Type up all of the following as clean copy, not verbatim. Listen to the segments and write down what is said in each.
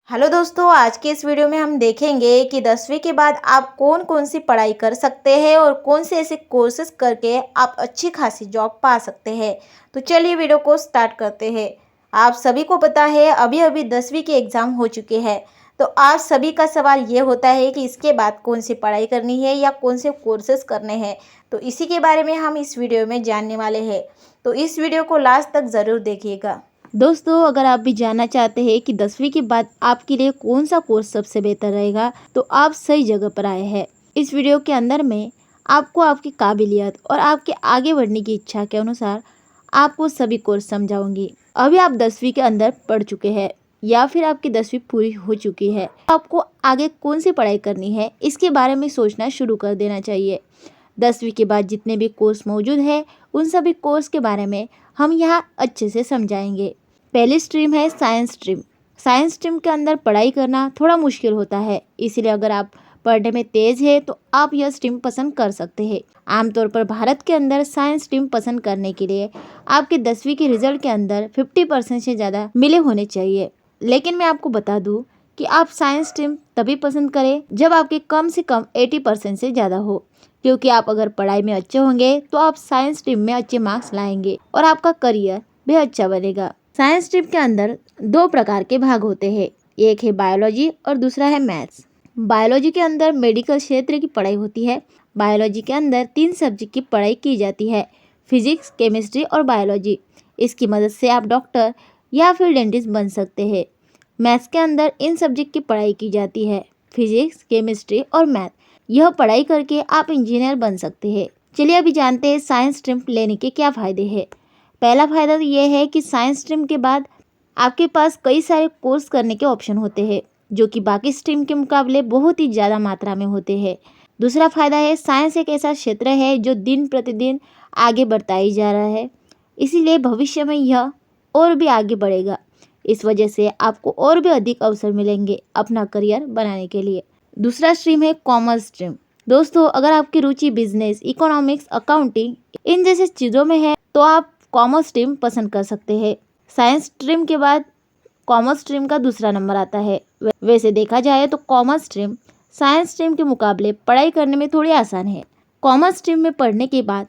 Hello दोस्तों, आज के इस वीडियो में हम देखेंगे कि 10वीं के बाद आप कौन कौन सी पढ़ाई कर सकते हैं और कौन से ऐसे कोर्सेज करके आप अच्छी खासी जॉब पा सकते हैं। तो चलिए वीडियो को स्टार्ट करते हैं। आप सभी को पता है अभी अभी 10वीं के एग्ज़ाम हो चुके हैं। तो आप सभी का सवाल ये होता है कि इसके बाद कौन सी पढ़ाई करनी है या कौन से कोर्सेज करने हैं। तो इसी के बारे में हम इस वीडियो में जानने वाले हैं। तो इस वीडियो को लास्ट तक ज़रूर देखिएगा। दोस्तों, अगर आप भी जानना चाहते हैं कि 10वीं के बाद आपके लिए कौन सा कोर्स सबसे बेहतर रहेगा तो आप सही जगह पर आए हैं। इस वीडियो के अंदर मैं आपको आपकी काबिलियत और आपके आगे बढ़ने की इच्छा के अनुसार आपको सभी कोर्स समझाऊंगी। अभी आप 10वीं के अंदर पढ़ चुके हैं या फिर आपकी 10वीं पूरी हो चुकी है, आपको आगे कौन सी पढ़ाई करनी है इसके बारे में सोचना शुरू कर देना चाहिए। 10वीं के बाद जितने भी कोर्स मौजूद है उन सभी कोर्स के बारे में हम यहाँ अच्छे से समझाएंगे। पहली स्ट्रीम है साइंस स्ट्रीम। साइंस स्ट्रीम के अंदर पढ़ाई करना थोड़ा मुश्किल होता है, इसलिए अगर आप पढ़ने में तेज़ है तो आप यह स्ट्रीम पसंद कर सकते हैं। आमतौर पर भारत के अंदर साइंस स्ट्रीम पसंद करने के लिए आपके 10वीं के रिजल्ट के अंदर 50% से ज़्यादा मिले होने चाहिए। लेकिन मैं आपको बता दूँ कि आप साइंस स्ट्रीम तभी पसंद करें जब आपके कम से कम 80% से ज़्यादा हो, क्योंकि आप अगर पढ़ाई में अच्छे होंगे तो आप साइंस स्ट्रीम में अच्छे मार्क्स लाएंगे और आपका करियर भी अच्छा बनेगा। साइंस स्ट्रीम के अंदर दो प्रकार के भाग होते हैं, एक है बायोलॉजी और दूसरा है मैथ्स। बायोलॉजी के अंदर मेडिकल क्षेत्र की पढ़ाई होती है। बायोलॉजी के अंदर 3 सब्जेक्ट की पढ़ाई की जाती है, फिजिक्स, केमिस्ट्री और बायोलॉजी। इसकी मदद से आप डॉक्टर या फिर डेंटिस्ट बन सकते हैं। मैथ्स के अंदर इन सब्जेक्ट की पढ़ाई की जाती है, फिजिक्स, केमिस्ट्री और मैथ। यह पढ़ाई करके आप इंजीनियर बन सकते हैं। चलिए अभी जानते हैं साइंस स्ट्रीम लेने के क्या फ़ायदे हैं। पहला फ़ायदा तो ये है कि साइंस स्ट्रीम के बाद आपके पास कई सारे कोर्स करने के ऑप्शन होते हैं जो कि बाकी स्ट्रीम के मुकाबले बहुत ही ज़्यादा मात्रा में होते हैं। दूसरा फ़ायदा है साइंस एक ऐसा क्षेत्र है जो दिन प्रतिदिन आगे बढ़ता ही जा रहा है, इसीलिए भविष्य में यह और भी आगे बढ़ेगा। इस वजह से आपको और भी अधिक अवसर मिलेंगे अपना करियर बनाने के लिए। दूसरा स्ट्रीम है कॉमर्स स्ट्रीम। दोस्तों, अगर आपकी रुचि बिजनेस, इकोनॉमिक्स, अकाउंटिंग इन जैसे चीज़ों में है तो आप कॉमर्स स्ट्रीम पसंद कर सकते हैं। साइंस स्ट्रीम के बाद कॉमर्स स्ट्रीम का दूसरा नंबर आता है। वैसे देखा जाए तो कॉमर्स स्ट्रीम साइंस स्ट्रीम के मुकाबले पढ़ाई करने में थोड़ी आसान है। कॉमर्स स्ट्रीम में पढ़ने के बाद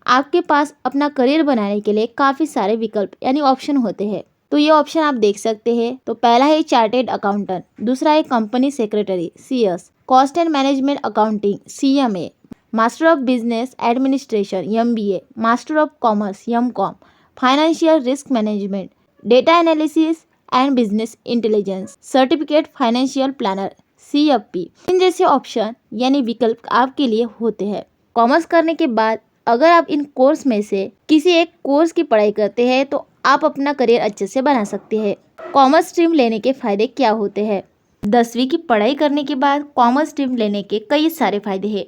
आपके पास अपना करियर बनाने के लिए काफ़ी सारे विकल्प यानी ऑप्शन होते हैं। तो ये ऑप्शन आप देख सकते हैं। तो पहला है चार्टेड अकाउंटेंट, दूसरा है company secretary CS, cost and management accounting CMA, master of business administration MBA, master of commerce MCOM, financial risk management, data analysis and business intelligence, certificate financial planner CFP। इन जैसे option यानी विकल्प आपके लिए होते हैं। कॉमर्स करने के बाद अगर आप इन कोर्स में से किसी एक कोर्स की पढ़ाई करते हैं तो आप अपना करियर अच्छे से बना सकते हैं। कॉमर्स स्ट्रीम लेने के फ़ायदे क्या होते हैं। 10वीं की पढ़ाई करने के बाद कॉमर्स स्ट्रीम लेने के कई सारे फ़ायदे हैं,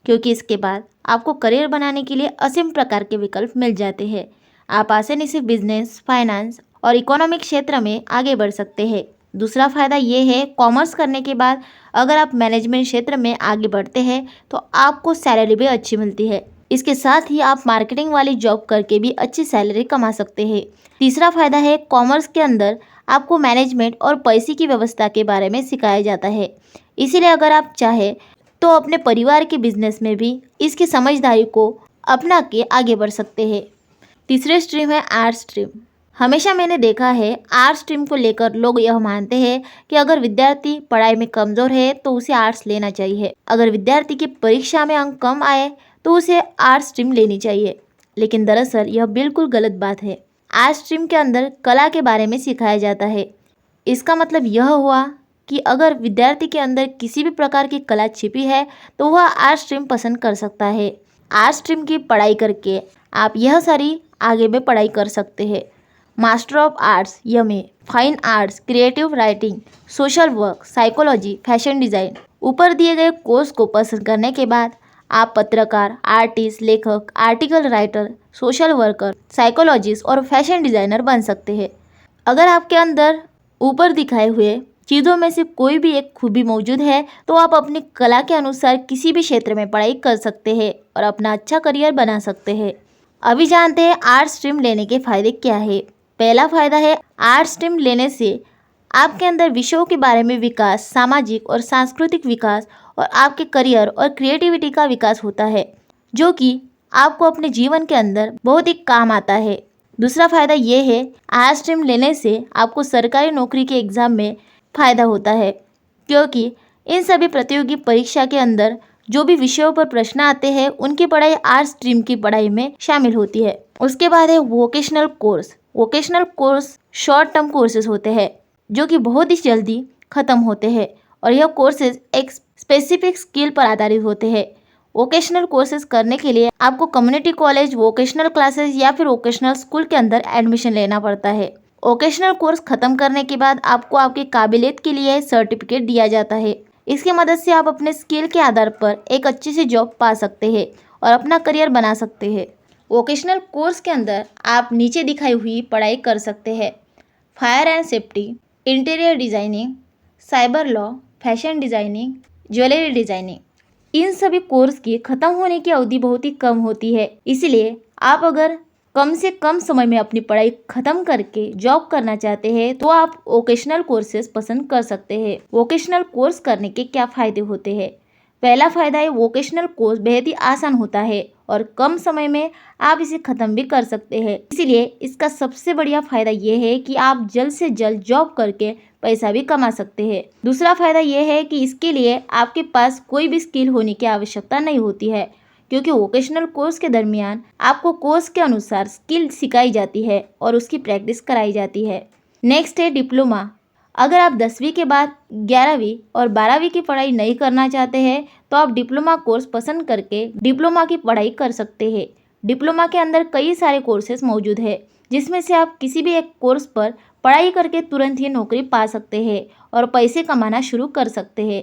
क्योंकि इसके बाद आपको करियर बनाने के लिए असीम प्रकार के विकल्प मिल जाते हैं। आप आसानी से बिजनेस, फाइनेंस और इकोनॉमिक क्षेत्र में आगे बढ़ सकते हैं। दूसरा फ़ायदा ये है, कॉमर्स करने के बाद अगर आप मैनेजमेंट क्षेत्र में आगे बढ़ते हैं तो आपको सैलरी भी अच्छी मिलती है। इसके साथ ही आप मार्केटिंग वाली जॉब करके भी अच्छी सैलरी कमा सकते हैं। तीसरा फ़ायदा है, कॉमर्स के अंदर आपको मैनेजमेंट और पैसे की व्यवस्था के बारे में सिखाया जाता है, इसीलिए अगर आप चाहें तो अपने परिवार के बिजनेस में भी इसकी समझदारी को अपना के आगे बढ़ सकते हैं। तीसरे स्ट्रीम है आर्ट्स स्ट्रीम। हमेशा मैंने देखा है आर्ट्स स्ट्रीम को लेकर लोग यह मानते हैं कि अगर विद्यार्थी पढ़ाई में कमज़ोर है तो उसे आर्ट्स लेना चाहिए। अगर विद्यार्थी की परीक्षा में अंक कम आए तो उसे आर्ट्स स्ट्रीम लेनी चाहिए, लेकिन दरअसल यह बिल्कुल गलत बात है। आर्ट्स स्ट्रीम के अंदर कला के बारे में सिखाया जाता है। इसका मतलब यह हुआ कि अगर विद्यार्थी के अंदर किसी भी प्रकार की कला छिपी है तो वह आर्ट्स स्ट्रीम पसंद कर सकता है। आर्ट्स स्ट्रीम की पढ़ाई करके आप यह सारी आगे में पढ़ाई कर सकते हैं। Master of arts MA, fine arts, creative writing, social work, psychology, fashion design. ऊपर दिए गए कोर्स को पसंद करने के बाद आप पत्रकार, आर्टिस्ट, लेखक, article writer, social worker, psychologist और फैशन डिज़ाइनर बन सकते हैं। अगर आपके अंदर ऊपर दिखाए हुए चीज़ों में से कोई भी एक खूबी मौजूद है तो आप अपनी कला के अनुसार किसी भी क्षेत्र में पढ़ाई कर सकते हैं और अपना अच्छा करियर बना सकते हैं। अभी जानते हैं आर्ट्स स्ट्रीम लेने के फ़ायदे क्या है। पहला फ़ायदा है, आर्ट्स स्ट्रीम लेने से आपके अंदर विषयों के बारे में विकास, सामाजिक और सांस्कृतिक विकास और आपके करियर और क्रिएटिविटी का विकास होता है, जो कि आपको अपने जीवन के अंदर बहुत ही काम आता है। दूसरा फ़ायदा ये है, आर्ट्स स्ट्रीम लेने से आपको सरकारी नौकरी के एग्ज़ाम में फ़ायदा होता है, क्योंकि इन सभी प्रतियोगी परीक्षा के अंदर जो भी विषयों पर प्रश्न आते हैं उनकी पढ़ाई आर्ट्स स्ट्रीम की पढ़ाई में शामिल होती है। उसके बाद है vocational course. Vocational course short term courses होते हैं जो कि बहुत ही जल्दी ख़त्म होते हैं और यह कोर्सेज एक स्पेसिफिक स्किल पर आधारित होते हैं। वोकेशनल कोर्सेज करने के लिए आपको कम्युनिटी कॉलेज, वोकेशनल क्लासेस या फिर वोकेशनल स्कूल के अंदर एडमिशन लेना पड़ता है। वोकेशनल कोर्स खत्म करने के बाद आपको आपकी काबिलियत के लिए सर्टिफिकेट दिया जाता है। इसकी मदद से आप अपने स्किल के आधार पर एक अच्छी सी जॉब पा सकते हैं और अपना करियर बना सकते हैं। वोकेशनल कोर्स के अंदर आप नीचे दिखाई हुई पढ़ाई कर सकते हैं: fire and safety, interior designing, cyber law, fashion designing, jewellery designing. इन सभी कोर्स की ख़त्म होने की अवधि बहुत ही कम होती है, इसलिए आप अगर कम से कम समय में अपनी पढ़ाई ख़त्म करके जॉब करना चाहते हैं तो आप वोकेशनल कोर्सेज पसंद कर सकते हैं। वोकेशनल कोर्स करने के क्या फ़ायदे होते हैं? पहला फ़ायदा है, वोकेशनल कोर्स बेहद ही आसान होता है और कम समय में आप इसे ख़त्म भी कर सकते हैं। इसीलिए इसका सबसे बढ़िया फ़ायदा ये है कि आप जल्द से जल्द जॉब करके पैसा भी कमा सकते हैं। दूसरा फ़ायदा ये है कि इसके लिए आपके पास कोई भी स्किल होने की आवश्यकता नहीं होती है, क्योंकि वोकेशनल कोर्स के दरमियान आपको कोर्स के अनुसार स्किल सिखाई जाती है और उसकी प्रैक्टिस कराई जाती है। नेक्स्ट है डिप्लोमा। अगर आप 10वीं के बाद 11वीं और 12वीं की पढ़ाई नहीं करना चाहते हैं तो आप डिप्लोमा कोर्स पसंद करके डिप्लोमा की पढ़ाई कर सकते हैं। डिप्लोमा के अंदर कई सारे कोर्सेज मौजूद है, जिसमें से आप किसी भी एक कोर्स पर पढ़ाई करके तुरंत ही नौकरी पा सकते हैं और पैसे कमाना शुरू कर सकते हैं।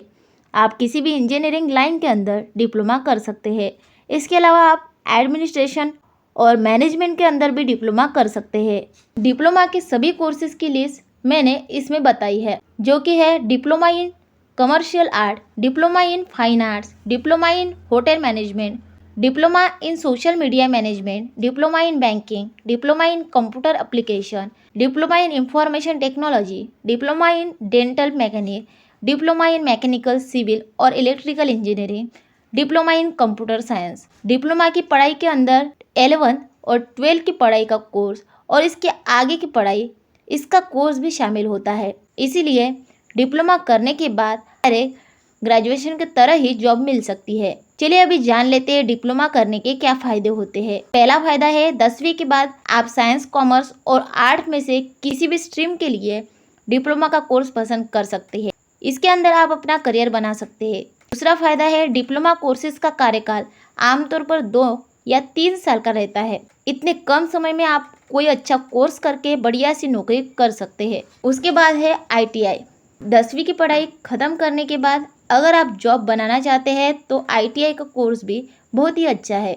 आप किसी भी इंजीनियरिंग लाइन के अंदर डिप्लोमा कर सकते हैं। इसके अलावा आप एडमिनिस्ट्रेशन और मैनेजमेंट के अंदर भी डिप्लोमा कर सकते हैं। डिप्लोमा के सभी कोर्सेज की लिस्ट मैंने इसमें बताई है, जो कि है diploma in commercial art, diploma in fine arts, diploma in hotel management, diploma in social media management, diploma in banking, diploma in computer application, diploma in information technology, diploma in dental mechanic, diploma in mechanical civil और electrical engineering, diploma in computer science. Diploma की पढ़ाई के अंदर 11th और 12th की पढ़ाई का course और इसके आगे की पढ़ाई इसका कोर्स भी शामिल होता है। इसीलिए डिप्लोमा करने के बाद डायरेक्ट ग्रेजुएशन की तरह ही जॉब मिल सकती है। चलिए अभी जान लेते हैं डिप्लोमा करने के क्या फ़ायदे होते हैं। पहला फ़ायदा है, 10वीं के बाद आप साइंस, कॉमर्स और आर्ट में से किसी भी स्ट्रीम के लिए डिप्लोमा का कोर्स पसंद कर सकते हैं। इसके अंदर आप अपना करियर बना सकते हैं। दूसरा फ़ायदा है, डिप्लोमा कोर्सेज का कार्यकाल आमतौर पर 2 या 3 साल का रहता है। इतने कम समय में आप कोई अच्छा कोर्स करके बढ़िया सी नौकरी कर सकते हैं। उसके बाद है ITI। 10वीं की पढ़ाई ख़त्म करने के बाद अगर आप जॉब बनाना चाहते हैं तो ITI का कोर्स भी बहुत ही अच्छा है।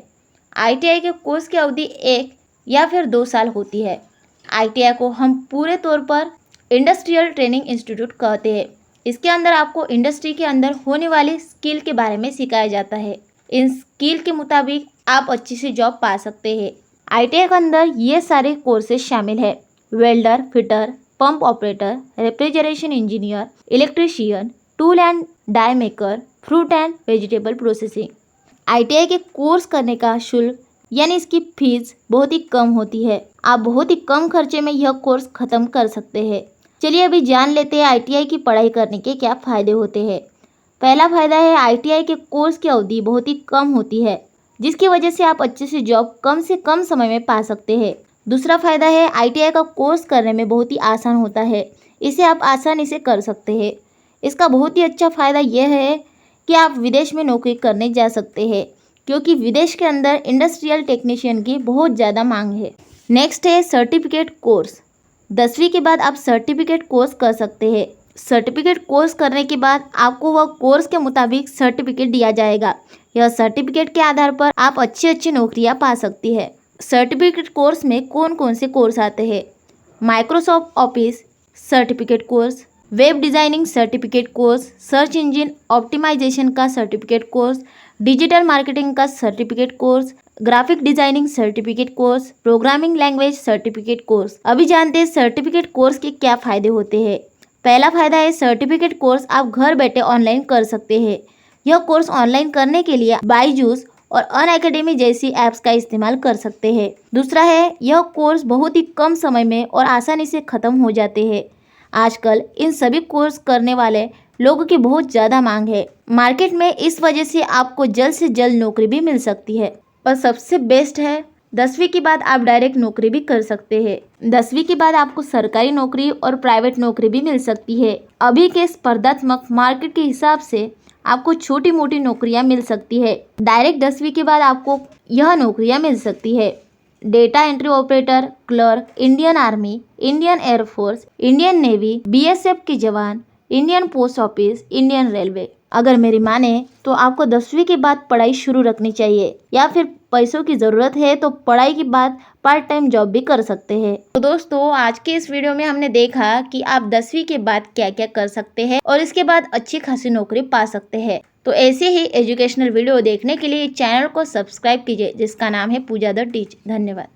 ITI के कोर्स की अवधि 1 या फिर 2 साल होती है। ITI को हम पूरे तौर पर इंडस्ट्रियल ट्रेनिंग इंस्टीट्यूट कहते हैं। इसके अंदर आपको इंडस्ट्री के अंदर होने वाली स्किल के बारे में सिखाया जाता है। इन स्किल के मुताबिक आप अच्छी सी जॉब पा सकते हैं। ITI के अंदर ये सारे कोर्सेज शामिल है: welder, fitter, pump operator, refrigeration engineer, electrician, tool and die maker, fruit and vegetable processing. ITI के कोर्स करने का शुल्क यानी इसकी फीस बहुत ही कम होती है। आप बहुत ही कम खर्चे में यह कोर्स ख़त्म कर सकते हैं। चलिए अभी जान लेते हैं ITI की पढ़ाई करने के क्या फ़ायदे होते हैं। पहला फ़ायदा है, ITI के कोर्स की अवधि बहुत ही कम होती है, जिसकी वजह से आप अच्छे से जॉब कम से कम समय में पा सकते हैं। दूसरा फ़ायदा है, ITI का कोर्स करने में बहुत ही आसान होता है। इसे आप आसानी से कर सकते हैं। इसका बहुत ही अच्छा फ़ायदा यह है कि आप विदेश में नौकरी करने जा सकते हैं, क्योंकि विदेश के अंदर इंडस्ट्रियल टेक्नीशियन की बहुत ज़्यादा मांग है। नेक्स्ट है सर्टिफिकेट कोर्स। 10वीं के बाद आप सर्टिफिकेट कोर्स कर सकते हैं। सर्टिफिकेट कोर्स करने के बाद आपको वह कोर्स के मुताबिक सर्टिफिकेट दिया जाएगा। यह सर्टिफिकेट के आधार पर आप अच्छी अच्छी नौकरियां पा सकती है। सर्टिफिकेट कोर्स में कौन कौन से कोर्स आते हैं? Microsoft office certificate course, web designing certificate course, search engine optimisation का सर्टिफिकेट कोर्स, डिजिटल मार्केटिंग का certificate course, graphic designing certificate course, programming language certificate course. अभी जानते हैं सर्टिफिकेट कोर्स के क्या फ़ायदे होते हैं। पहला फायदा है सर्टिफिकेट कोर्स आप घर बैठे ऑनलाइन कर सकते हैं। यह कोर्स ऑनलाइन करने के लिए बायजूस और अनअकैडमी जैसी ऐप्स का इस्तेमाल कर सकते हैं। दूसरा है यह कोर्स बहुत ही कम समय में और आसानी से ख़त्म हो जाते हैं। आजकल इन सभी कोर्स करने वाले लोगों की बहुत ज़्यादा मांग है मार्केट में, इस वजह से आपको जल्द से जल्द नौकरी भी मिल सकती है। और सबसे बेस्ट है 10वीं के बाद आप डायरेक्ट नौकरी भी कर सकते हैं। 10वीं के बाद आपको सरकारी नौकरी और प्राइवेट नौकरी भी मिल सकती है। अभी के स्पर्धात्मक मार्केट के हिसाब से आपको छोटी मोटी नौकरियां मिल सकती है। डायरेक्ट 10वीं के बाद आपको यह नौकरियां मिल सकती है। Data entry operator, clerk, Indian army, Indian air force, Indian navy, BSF के जवान, Indian post office, Indian railway. अगर मेरी माने तो आपको 10वीं के बाद पढ़ाई शुरू रखनी चाहिए, या फिर पैसों की ज़रूरत है तो पढ़ाई के बाद पार्ट टाइम जॉब भी कर सकते हैं। तो दोस्तों आज के इस वीडियो में हमने देखा कि आप 10वीं के बाद क्या क्या कर सकते हैं और इसके बाद अच्छी खासी नौकरी पा सकते हैं। तो ऐसे ही एजुकेशनल वीडियो देखने के लिए चैनल को सब्सक्राइब कीजिए जिसका नाम है पूजा द टीच। धन्यवाद।